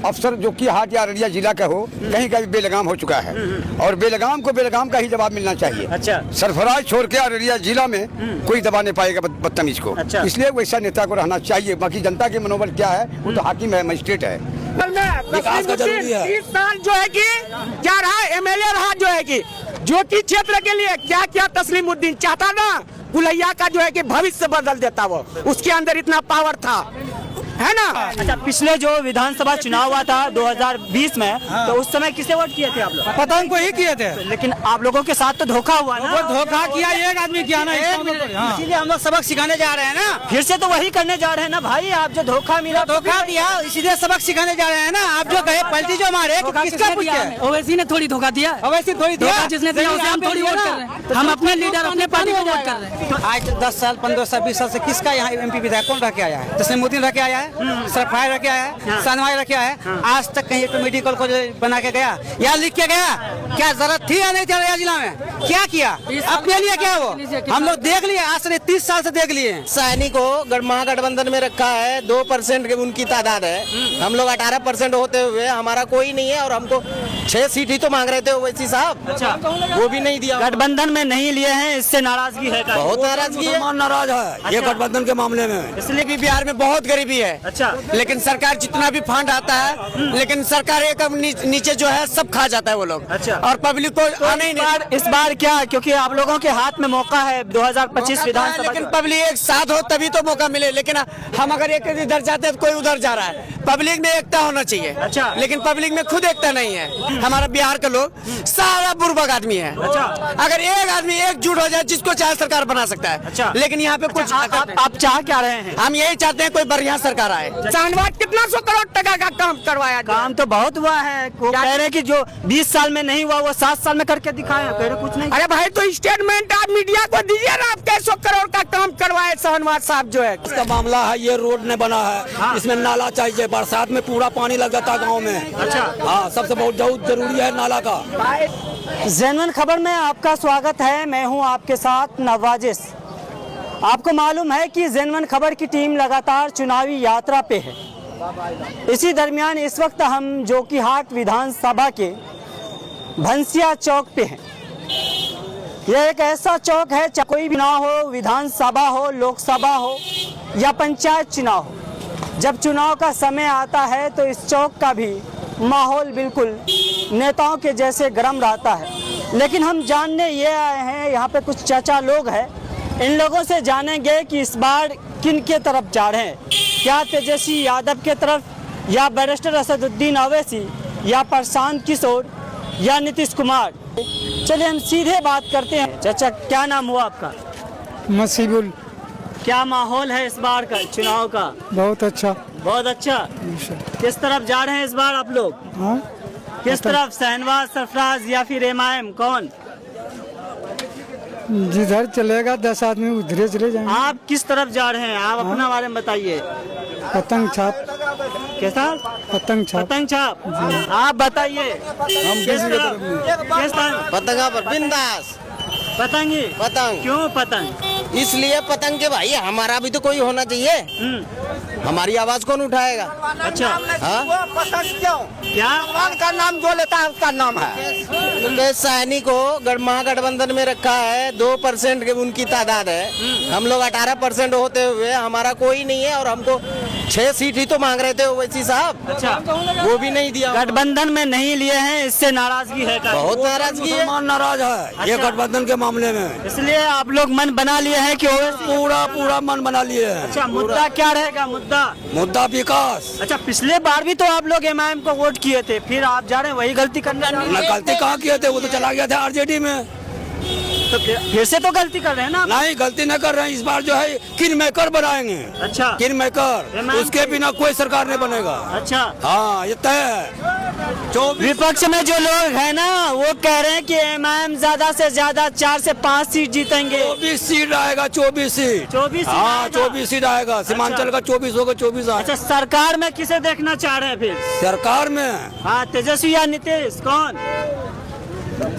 अफसर जो कि हाट या अररिया जिला का हो कहीं का भी बेलगाम हो चुका है और बेलगाम को बेलगाम का ही जवाब मिलना चाहिए। अच्छा। सरफराज छोड़ के अररिया जिला में कोई दबा नहीं पाएगा बदतमीज को। अच्छा। इसलिए वैसा नेता को रहना चाहिए। बाकी जनता के मनोबल क्या है वो तो हाकिम है, मजिस्ट्रेट है। विकास का जरूरी है। 30 साल जो है कि क्या रहा, एमएलए रहा जो है कि ज्योति क्षेत्र के लिए क्या क्या तस्लीमुद्दीन चाहता ना, गुलैया का जो है कि भविष्य बदल देता वो, उसके अंदर इतना पावर था, है ना। अच्छा, पिछले जो विधानसभा चुनाव हुआ था 2020 में, तो उस समय किसे वोट किए थे आप लोग? पतंग को ही किए थे। लेकिन आप लोगों के साथ तो धोखा हुआ ना। वो धोखा किया एक आदमी किया ना, इसीलिए हम लोग सबक सिखाने जा रहे हैं ना। फिर से तो वही करने जा रहे हैं ना भाई। आप जो धोखा मिला, धोखा दिया, इसीलिए सबक सिखाने जा रहे हैं ना। आप जो गए पलटी जो मारे, किसका पूछते हैं? ओवैसी ने थोड़ी धोखा दिया। ओवैसी थोड़ी दिया, जिसने दिया उसे हम थोड़ी वोट कर रहे हैं। हम अपने लीडर अपने पार्टी को वोट कर रहे हैं। आज 10 साल 15 साल 20 साल से किसका यहाँ एमपी विधायक कौन रह के आया है? तस्लीमुद्दीन रह के आया है, सरफराज रह के आया है, सनवाई रह के आया है। आज तक कहीं एक मेडिकल कॉलेज बना के गया या लिख के गया? क्या जरूरत थी या नहीं थी अररिया जिला में? क्या किया अपने लिए? क्या वो हम लोग देख लिए, आज से 30 साल से देख लिए। सैनिक को महागठबंधन में रखा है, 2% की उनकी तादाद है। हम लोग 18% होते हुए हमारा कोई नहीं है और हमको 6 सीट ही तो मांग रहे थे ओवैसी साहब। अच्छा, वो भी नहीं दिया। गठबंधन में नहीं लिए हैं, इससे नाराजगी है। बहुत नाराजगी है, नाराज है ये गठबंधन के मामले में। इसलिए भी बिहार में बहुत गरीबी है। अच्छा। लेकिन सरकार जितना भी फंड आता है, लेकिन सरकार एक नीचे जो है सब खा जाता है वो लोग। अच्छा। और पब्लिक को आने ही नहीं। इस बार क्या, क्योंकि आप लोगों के हाथ में मौका है 2025 विधानसभा, लेकिन पब्लिक एक साथ हो तभी तो मौका मिले। लेकिन हम अगर एक इधर जाते हैं तो कोई उधर जा रहा है। पब्लिक में एकता होना चाहिए। अच्छा। लेकिन पब्लिक में खुद एकता नहीं है। हमारा बिहार का लोग सारा बुर्बक आदमी है। अच्छा। अगर एक आदमी एकजुट हो जाए, जिसको चाहे सरकार बना सकता है। अच्छा। लेकिन यहाँ पे कुछ आप चाह क्या रहे हैं? हम यही चाहते हैं कोई बढ़िया सरकार आए। शाहनवाज कितना 100 करोड़ टका का काम करवाया? काम तो बहुत हुआ है। वो कह रहे हैं कि जो 20 साल में नहीं हुआ वो 7 साल में करके दिखाए। कह रहे कुछ नहीं। अरे भाई तो स्टेटमेंट आप मीडिया को दीजिए ना, आप 100 करोड़ का काम करवाए शाहनवाज साहब जो है। इसका मामला है, ये रोड नहीं बना है, इसमें नाला चाहिए। बरसात में पूरा पानी लग जाता है गाँव में। अच्छा। हाँ, सबसे बहुत जरूरी है नाला का। ज़ेनवन खबर में आपका स्वागत है। मैं हूं आपके साथ नवाजिश। आपको मालूम है कि ज़ेनवन खबर की टीम लगातार चुनावी यात्रा पे है। इसी दरमियान इस वक्त हम जोकीहाट विधानसभा के भंसिया चौक पे हैं। यह एक ऐसा चौक है, चाहे कोई भी ना हो, विधानसभा हो, लोकसभा हो या पंचायत चुनाव हो, जब चुनाव का समय आता है तो इस चौक का भी माहौल बिल्कुल नेताओं के जैसे गर्म रहता है। लेकिन हम जानने ये आए हैं, यहाँ पे कुछ चाचा लोग हैं, इन लोगों से जानेंगे कि इस बार किन के तरफ जा रहे हैं। क्या तेजस्वी यादव के तरफ, या बैरिस्टर असदुद्दीन ओवैसी, या प्रशांत किशोर, या नीतीश कुमार। चलिए हम सीधे बात करते हैं। चाचा क्या नाम हुआ आपका? मसीबुल। क्या माहौल है इस बार का चुनाव का? बहुत अच्छा। बहुत अच्छा। किस तरफ जा रहे हैं इस बार आप लोग? हाँ? किस तरफ, शाहनवाज, सरफराज या फिर एमआईएम, कौन? जिधर चलेगा 10 आदमी उधरे चले जाएंगे। आप किस तरफ जा रहे हैं? आप अपना बारे में बताइए। पतंग छाप। कैसा? पतंग छाप। पतंग छाप। आप बताइए। हम किस तरफ? पतंगा पर बिंदास पतंग ही? पतंग। क्यों पतंग? इसलिए पतंग के भाई हमारा भी तो कोई होना चाहिए। हमारी आवाज कौन उठाएगा? अच्छा। हाँ? पसंद क्यों? क्या? भगवान का नाम जो लेता है उसका नाम है। क्योंकि सैनिक को महागठबंधन में रखा है, 2% की उनकी तादाद है। हम लोग 18% होते हुए हमारा कोई नहीं है और हमको 6 सीट ही तो मांग रहे थे ओवैसी साहब। अच्छा। वो भी नहीं दिया। गठबंधन में नहीं लिए हैं, इससे नाराजगी है। बहुत नाराजगी है। नाराज है ये गठबंधन के मामले में। इसलिए आप लोग मन बना लिए हैं कि पूरा मन बना लिए हैं। अच्छा, मुद्दा क्या रहेगा? मुद्दा विकास। अच्छा, पिछले बार भी तो आप लोग एमआईएम को वोट किए थे, फिर आप जा रहे हैं वही गलती करने? गलती कहाँ किए थे, वो तो चला गया था आरजेडी में। तो फिर से तो गलती कर रहे हैं ना? नहीं, गलती न कर रहे हैं। इस बार जो है किंग मेकर बनाएंगे। अच्छा। किंग मेकर, उसके बिना कोई सरकार नहीं बनेगा। अच्छा। हाँ, ये तय है। विपक्ष में जो लोग हैं ना, वो कह रहे हैं कि एमआईएम ज्यादा से ज्यादा 4 से 5 सीट जीतेंगे। 24 सीट आएगा। 24 सीट। 24? हाँ, 24 सीट आएगा। सीमांचल का 24 होगा। 24। अच्छा, सरकार में किसे देखना चाह रहे हैं फिर? सरकार में? हाँ, तेजस्वी या नीतीश, कौन?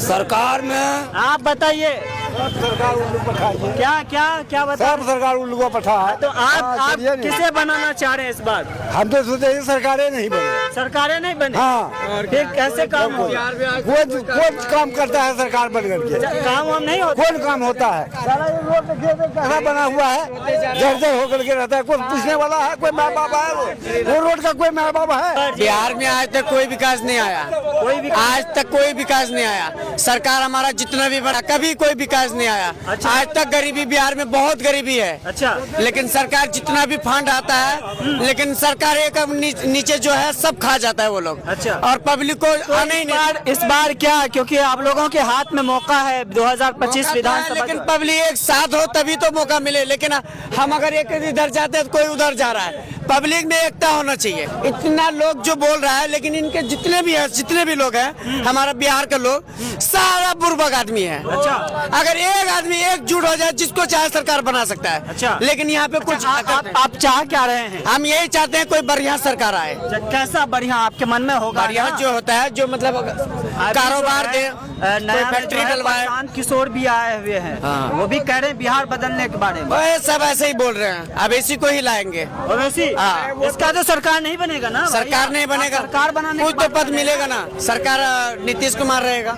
सरकार में आप बताइए। सरकार उल्लू पठा है। क्या क्या क्या बता सब सरकार उल्लू को पठा है। तो आप चलिए नहीं। किसे बनाना चाह रहे हैं इस बार? हम तो सोचते हैं सरकारें नहीं बने। सरकारें नहीं बनी। हाँ। फिर कैसे काम होगा? कौन काम करता है सरकार बन करके? काम वाम नहीं होता। कौन काम होता है? सारा ये रोड देखिए कैसा बना हुआ है, जर्जर होकर के रहता है। कोई पूछने वाला है? कोई माँ बाप है? वो रोड का कोई माँ बाप है? बिहार में आज तक कोई विकास नहीं आया, आज तक कोई विकास नहीं आया। सरकार हमारा जितना भी बड़ा, कभी कोई विकास नहीं आया। आज तक गरीबी, बिहार में बहुत गरीबी है। अच्छा। लेकिन सरकार जितना भी फंड आता है, लेकिन सरकार एक नीचे जो है सब खा जाता है वो लोग। अच्छा। और पब्लिक को आने ही नहीं। इस बार क्या, क्योंकि आप लोगों के हाथ में मौका है 2025 विधानसभा, लेकिन पब्लिक एक साथ हो तभी तो मौका मिले। लेकिन हम अगर एक इधर जाते हैं तो कोई उधर जा रहा है। पब्लिक में एकता होना चाहिए। इतना लोग जो बोल रहा है, लेकिन इनके जितने भी है, जितने भी लोग हैं हमारा बिहार के लोग, सारा बुर्बक आदमी है। अच्छा। अगर एक आदमी एकजुट हो जाए, जिसको चाहे सरकार बना सकता है। अच्छा। लेकिन यहाँ पे कुछ आप चाह क्या रहे हैं? हम यही चाहते हैं कोई बढ़िया सरकार आए। कैसा बढ़िया आपके मन में होगा? बढ़िया जो होता है, जो मतलब कारोबार दे, नया फैक्ट्री डलवाए। प्रशांत किशोर भी आए हुए हैं। हाँ। वो भी कह रहे हैं बिहार बदलने के बारे में। वह सब ऐसे ही बोल रहे हैं, अब इसी को ही लाएंगे। और वैसे हाँ। इसका तो सरकार नहीं बनेगा ना। सरकार नहीं बनेगा, सरकार बनाने कुछ तो पद मिलेगा ना। सरकार नीतीश कुमार रहेगा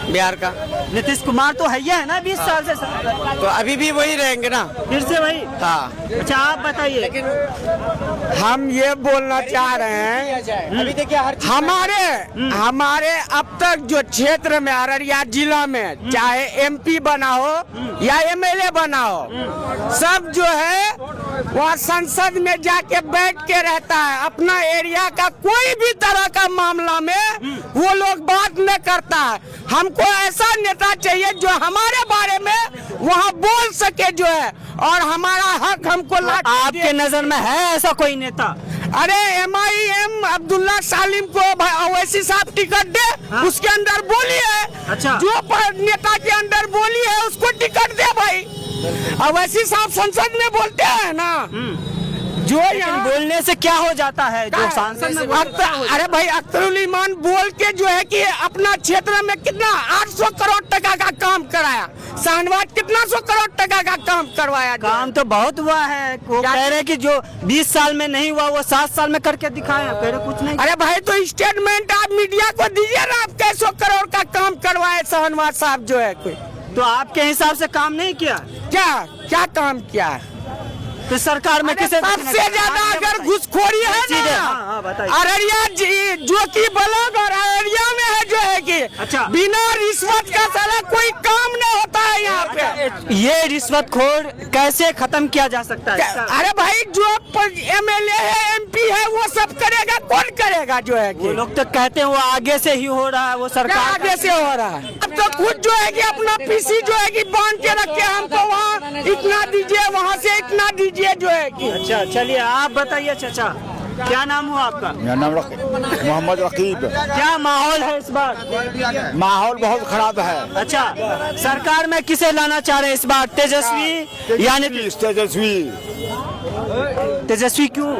बिहार का। नीतीश कुमार तो है ना 20 साल से सरकार। तो अभी भी वही रहेंगे ना। फिर से वही। हाँ। अच्छा आप बताइए। हम ये बोलना चाह रहे हैं, अभी देखिए हर हमारे अब तक जो क्षेत्र में अररिया जिला में चाहे एमपी बना हो या एमएलए बना हो, सब जो है वहाँ संसद में जाके बैठ के रहता है। अपना एरिया का कोई भी तरह का मामला में वो लोग बात न करता है। हमको ऐसा नेता चाहिए जो हमारे बारे में वहाँ बोल सके जो है, और हमारा हक हमको आपके नजर में है ऐसा कोई नेता? अरे MIM अब्दुल्ला सालिम को ओवैसी साहब टिकट दे। हाँ? उसके अंदर बोली है। अच्छा। जो नेता के अंदर बोली है उसको टिकट दे भाई। ओवैसी साहब संसद में बोलते हैं ना, जो यहाँ बोलने से क्या हो जाता है? जो सांसद में अरे भाई अख्तरुल ईमान बोल के जो है कि अपना क्षेत्र में कितना 800 करोड़ टका का काम कराया। शाहनवाज कितना 100 करोड़ टका का काम करवाया। काम तो बहुत हुआ है। वो कह रहे कि जो 20 साल में नहीं हुआ वो 7 साल में करके दिखाया। कह रहे कुछ नहीं। अरे भाई तो स्टेटमेंट आप मीडिया को दीजिए ना, आप 100 करोड़ का काम करवाए शाहनवाज साहब जो है। कोई तो आपके हिसाब से काम नहीं किया? क्या काम किया? तो सरकार में किसे सबसे ज्यादा अगर घुसखोरी है ना, हाँ, बताइए। अररिया जो कि ब्लॉक और अररिया में है जो है कि अच्छा। बिना रिश्वत का सारा कोई काम नहीं होता है यहाँ पे। ये रिश्वतखोर कैसे खत्म किया जा सकता है? अरे भाई जो MLA है MP है वो सब करेगा, कौन करेगा जो है कि? वो लोग तो कहते हैं वो आगे से ही हो रहा है, वो सरकार आगे से हो रहा है। अब तो खुद जो है कि अपना PC जो है कि बांध के रखे, हमको वहाँ इतना दीजिए, वहाँ से इतना दीजिए जो है कि। अच्छा चलिए आप बताइए चाचा, क्या नाम हुआ आपका? मेरा नाम मोहम्मद रकीब। क्या माहौल है इस बार? माहौल बहुत खराब है। अच्छा, सरकार में किसे लाना चाह रहे हैं इस बार? तेजस्वी यानी तेजस्वी क्यों?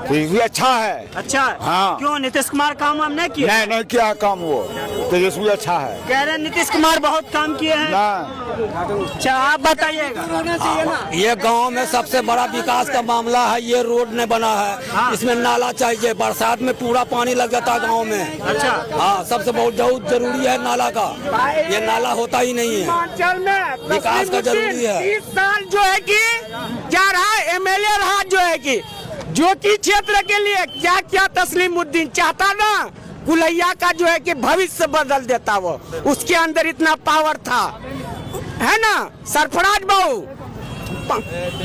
तेजस्वी अच्छा है। अच्छा हाँ। क्यों? नीतीश कुमार काम वाम नहीं किया? नहीं क्या काम, वो तेजस्वी अच्छा है। कह रहे हैं नीतीश कुमार बहुत काम किए हैं। अच्छा आप बताइएगा। ये गांव में सबसे बड़ा विकास का मामला है, ये रोड नहीं बना है। हाँ। इसमें नाला चाहिए, बरसात में पूरा पानी लग जाता है गांव में। अच्छा। हाँ, सबसे बहुत जरूरी है नाला का। ये नाला होता ही नहीं है। हिमाचल में विकास का जरूरी है। 30 साल जो है कि क्या रहा, MLA रहा जो है कि ज्योति क्षेत्र के लिए क्या क्या तस्लीमुद्दीन चाहता ना, गुलैया का जो है कि भविष्य बदल देता। वो उसके अंदर इतना पावर था, है ना। सरफराज बाबू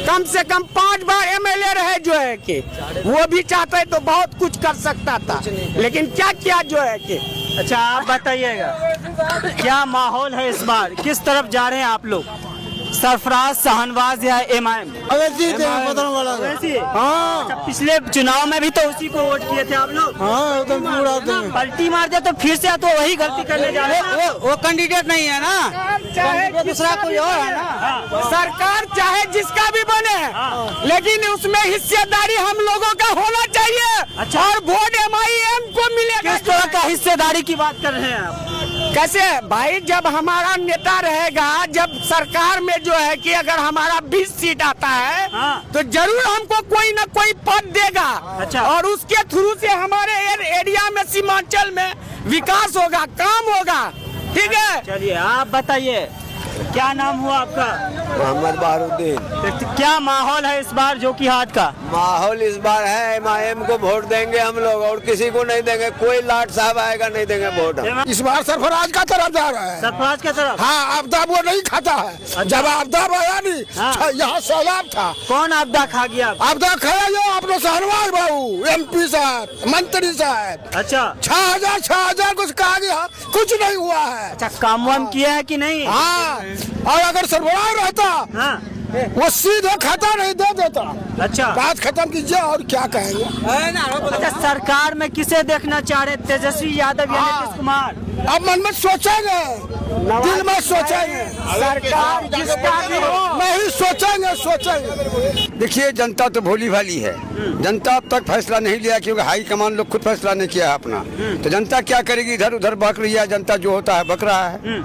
कम से कम 5 बार MLA रहे जो है कि, वो भी चाहते तो बहुत कुछ कर सकता था, लेकिन क्या किया जो है कि। अच्छा आप बताइएगा क्या माहौल है इस बार? किस तरफ जा रहे हैं आप लोग? सरफराज, शाहनवाज या MIM? अवैसी अच्छा, पिछले चुनाव में भी तो उसी को वोट किए थे आप लोग। पलटी मार दे तो फिर से तो वही गलती करने जा रहे हैं। वो कैंडिडेट नहीं है ना, चाहे दूसरा कोई और है ना। सरकार चाहे जिसका भी बने, लेकिन उसमें हिस्सेदारी हम लोगों का होना चाहिए। अच्छा। और वोट MIM को मिलेगा। किस तरह का हिस्सेदारी की बात कर रहे हैं आप? कैसे भाई, जब हमारा नेता रहेगा, जब सरकार में जो है कि अगर हमारा 20 सीट आता है हाँ। तो जरूर हमको कोई न कोई पद देगा। अच्छा। और उसके थ्रू से हमारे एरिया में सीमांचल में विकास होगा, काम होगा। ठीक है। चलिए आप बताइए, क्या नाम हुआ आपका? मोहम्मद बहारुद्दीन। तो क्या माहौल है इस बार जोकी हाट का? माहौल इस बार है MIM को वोट देंगे हम लोग, और किसी को नहीं देंगे। कोई लाट साहब आएगा नहीं देंगे वोट हम। इस बार सरफराज का तरफदार है। सरफराज की तरफ? हाँ, आपदा वो नहीं खाता है। जब आपदा आया नहीं, हाँ। यहाँ सैलाब था। कौन आपदा खा गया? आपदा खाया जो आपने सहनवाज बाबू, MP साहब, मंत्री साहब। अच्छा। 6,000 कुछ कहा गया, कुछ नहीं हुआ है। अच्छा, काम वाम किया है कि नहीं? हाँ, और अगर सरफराज रहता हाँ। वो सीधे खाता नहीं दे देता। अच्छा। बात खत्म कीजिए, और क्या कहेंगे। अच्छा, सरकार में किसे देखना चाह रहे? तेजस्वी यादव या नीतीश कुमार? अब मन में सोचेंगे, दिल में सोचेंगे, सरकार जिसका भी हो। नहीं सोचेंगे। देखिए, जनता तो भोली भाली है। जनता अब तक फैसला नहीं लिया, क्योंकि हाई कमान लोग खुद फैसला नहीं किया है अपना। तो जनता क्या करेगी? इधर उधर बहक रही है। जनता जो होता है बक रहा है।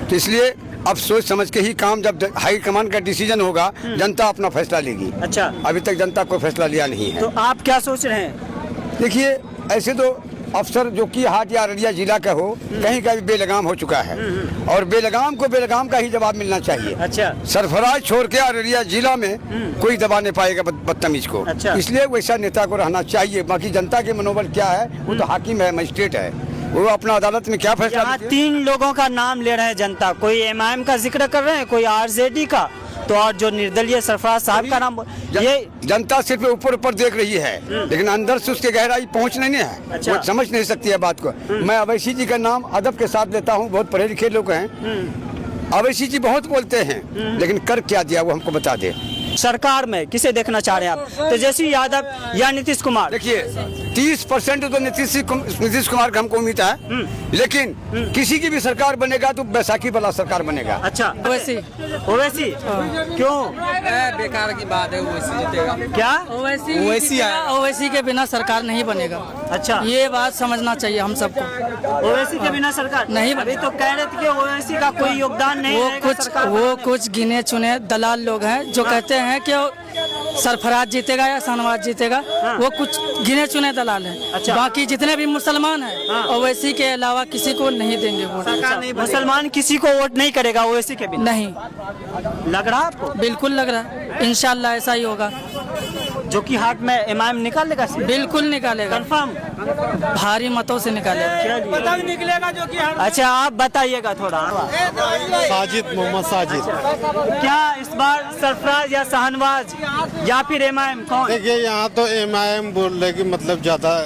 तो इसलिए अब सोच समझ के ही काम, जब हाई कमान का डिसीजन होगा जनता अपना फैसला लेगी। अच्छा। अभी तक जनता कोई फैसला लिया नहीं है। तो आप क्या सोच रहे हैं? देखिए, ऐसे तो अफसर जो कि हाट या अररिया जिला का हो, कहीं का भी बेलगाम हो चुका है, और बेलगाम को बेलगाम का ही जवाब मिलना चाहिए। अच्छा। सरफराज छोड़ के अररिया जिला में कोई दबा नहीं पाएगा बदतमीज को। अच्छा। इसलिए वैसा नेता को रहना चाहिए। बाकी जनता के मनोबल क्या है, वो तो हाकिम है, मजिस्ट्रेट है, वो अपना अदालत में क्या फैसला यहाँ लेते हैं। 3 लोगों का नाम ले रहे हैं जनता, कोई MIM का जिक्र कर रहे हैं, कोई RJD का, तो और जो निर्दलीय सरफराज साहब का नाम। ये जनता सिर्फ ऊपर ऊपर देख रही है, लेकिन अंदर से उसके गहराई पहुंच नहीं है। अच्छा। वो समझ नहीं सकती है बात को। मैं अवैसी जी का नाम अदब के साथ लेता हूँ, बहुत पढ़े लिखे लोग हैं। अवैसी जी बहुत बोलते हैं, लेकिन कर क्या दिया वो हमको बता दे। सरकार में किसे देखना चाह रहे हैं आप? तेजस्वी यादव या नीतीश कुमार? देखिए, 30% तो नीतीश कुमार का हमको उम्मीद है, लेकिन किसी की भी सरकार बनेगा तो बैसाखी वाला सरकार बनेगा। अच्छा। ओवैसी ओवैसी क्यों? बेकार की बात है, ओवैसी जीतेगा। क्या? ओवैसी के बिना सरकार नहीं बनेगा। अच्छा। ये बात समझना चाहिए हम सबको। ओवैसी के बिना सरकार नहीं अभी तो कह रहे थे कि ओवैसी का कोई योगदान नहीं रहेगा सरकार में। वो कुछ गिने चुने दलाल लोग हैं जो कहते हैं कि सरफराज जीतेगा या शाहनवाज जीतेगा। वो कुछ गिने चुने दलाल हैं। अच्छा। बाकी जितने भी मुसलमान हैं ओवैसी के अलावा किसी को नहीं देंगे वोट। मुसलमान किसी को वोट नहीं करेगा ओवैसी के बिना? नहीं, लग रहा आपको? बिल्कुल लग रहा है। इंशाल्लाह ऐसा ही होगा। जो कि हाट में MIM निकालेगा? बिल्कुल निकालेगा, कंफर्म भारी मतों से निकालेगा। पता निकलेगा जो कि अच्छा, आप बताइएगा थोड़ा। साजिद, मोहम्मद साजिद। क्या इस बार सरफराज या शाहनवाज या फिर MIM कौन? देखिए, यहाँ तो MIM बोल रहे कि मतलब ज्यादा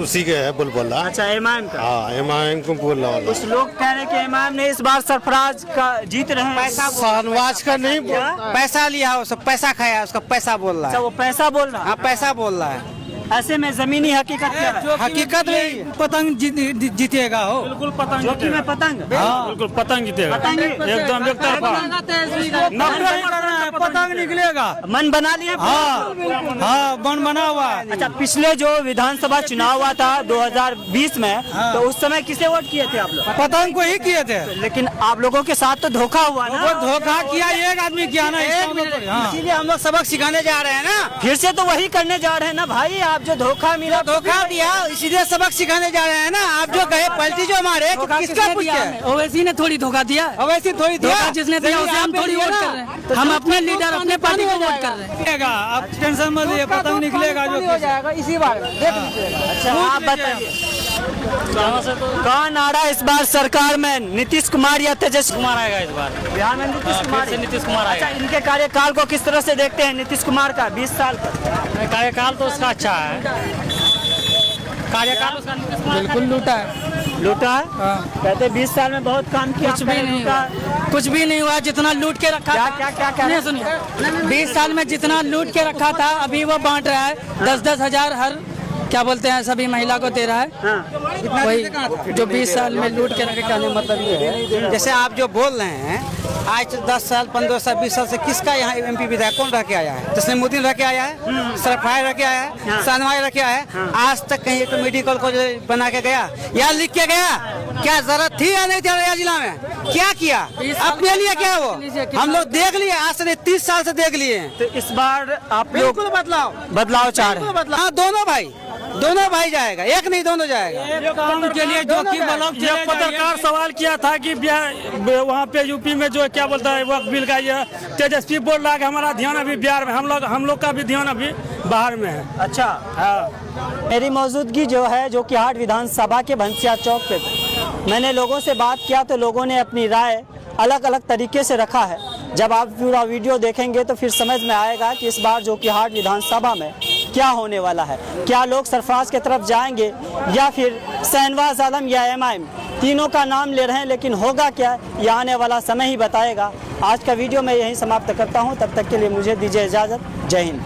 उसी के है बुलबुला। अच्छा, MIM का। हाँ, MIM को बोल रहा कुछ लोग कह रहे हैं कि MIM ने इस बार सरफराज का जीत रहे हैं। शाहनवाज का नहीं, पैसा लिया है, उसका पैसा खाया, उसका पैसा बोल रहा अच्छा, है। वो पैसा बोल रहा है। हाँ, पैसा बोल रहा है। ऐसे में जमीनी हकीकत क्या है? हकीकत नहीं, पतंग जीतेगा हो। बिल्कुल पतंग। जो कि मैं पतंग। बिल्कुल पतंग जीतेगा, पतंग एकदम एक तरफा। 90% पतंग निकलेगा। मन बना लिए? हाँ, बन बना हुआ है। अच्छा, पिछले जो विधानसभा चुनाव हुआ था 2020 में, तो उस समय किसे वोट किए थे आप लोग? पतंग को ही किए थे। लेकिन आप लोगों के साथ तो धोखा हुआ ना? वो धोखा किया, एक आदमी किया ना। इसीलिए हम लोग सबक सिखाने जा रहे हैं ना। फिर से तो वही करने जा रहे हैं ना भाई। आप जो धोखा मिला, धोखा दिया, इसीलिए सबक सिखाने जा रहे हैं ना। आप जो गए पलटी जो मारे, किसका पूछ के? ओवैसी ने थोड़ी धोखा दिया। अवैसी थोड़ी दिया, धोखा जिसने दिया उसे हम थोड़ी वोट कर रहे हैं। हम अपने लीडर, अपने पार्टी को वोट कर रहे हैं। आप टेंशन मत लीजिए, पतंग निकलेगा जो जाएगा इसी बार। अच्छा, आप बताइए कौन आ रहा है इस बार सरकार में, नीतीश कुमार या तेजस्वी कुमार आएगा इस बार? बिहार में नीतीश कुमार। नीतीश कुमार आएगा। अच्छा, इनके कार्यकाल को किस तरह से देखते हैं नीतीश कुमार का 20 साल का? कार्यकाल तो उसका अच्छा है। कार्यकाल उसका नीतीश कुमार बिल्कुल लूटा है। लूटा है? कहते 20 साल में बहुत काम किया। कुछ भी नहीं हुआ, कुछ भी नहीं हुआ। जितना लूट के रखा था, क्या सुनिए, 20 साल में जितना लूट के रखा था अभी वो बांट रहा है। 10-10 हजार हर क्या बोलते हैं सभी महिला को दे रहा है। वही जो 20 साल में लूट के रखे। कहने का मतलब ये है, जैसे आप जो बोल रहे हैं आज 10 साल 15 साल 20 साल से किसका यहाँ एमपी विधायक कौन रह के आया है? तस्लीमुद्दीन रह के आया है, सरफराज रह के आया है, शाहनवाज रह के आया है। आज तक कहीं एक मेडिकल कॉलेज बना के गया या लिख के गया? क्या जरूरत थी या नहीं थी अररिया जिला में? क्या किया अपने लिए? क्या वो हम लोग देख लिए, आज से 30 साल से देख लिए। तो इस बार आप लोग बिल्कुल बदलाव चाह रहे हैं। हाँ, दोनों भाई जाएगा, एक नहीं दोनों जाएगा। काम के लिए जोखिम बना। ये पत्रकार सवाल किया था कि वहाँ पे यूपी में जो क्या बोलता है वक्त बिल का ये तेजस्वी बोल रहा है कि हमारा ध्यान अभी बिहार में, हम लोग का भी ध्यान अभी बाहर में है। अच्छा, हाँ, मेरी मौजूदगी जो है जोकीहाट विधानसभा के भंसिया चौक पे मैंने लोगों से बात किया तो लोगों ने अपनी राय अलग अलग तरीके से रखा है। जब आप पूरा वीडियो देखेंगे तो फिर समझ में आएगा कि इस बार जोकीहाट विधानसभा में क्या होने वाला है। क्या लोग सरफराज की तरफ जाएंगे या फिर शाहनवाज आलम या एमआईएम? तीनों का नाम ले रहे हैं, लेकिन होगा क्या ये आने वाला समय ही बताएगा। आज का वीडियो मैं यहीं समाप्त करता हूं। तब तक के लिए मुझे दीजिए इजाज़त। जय हिंद।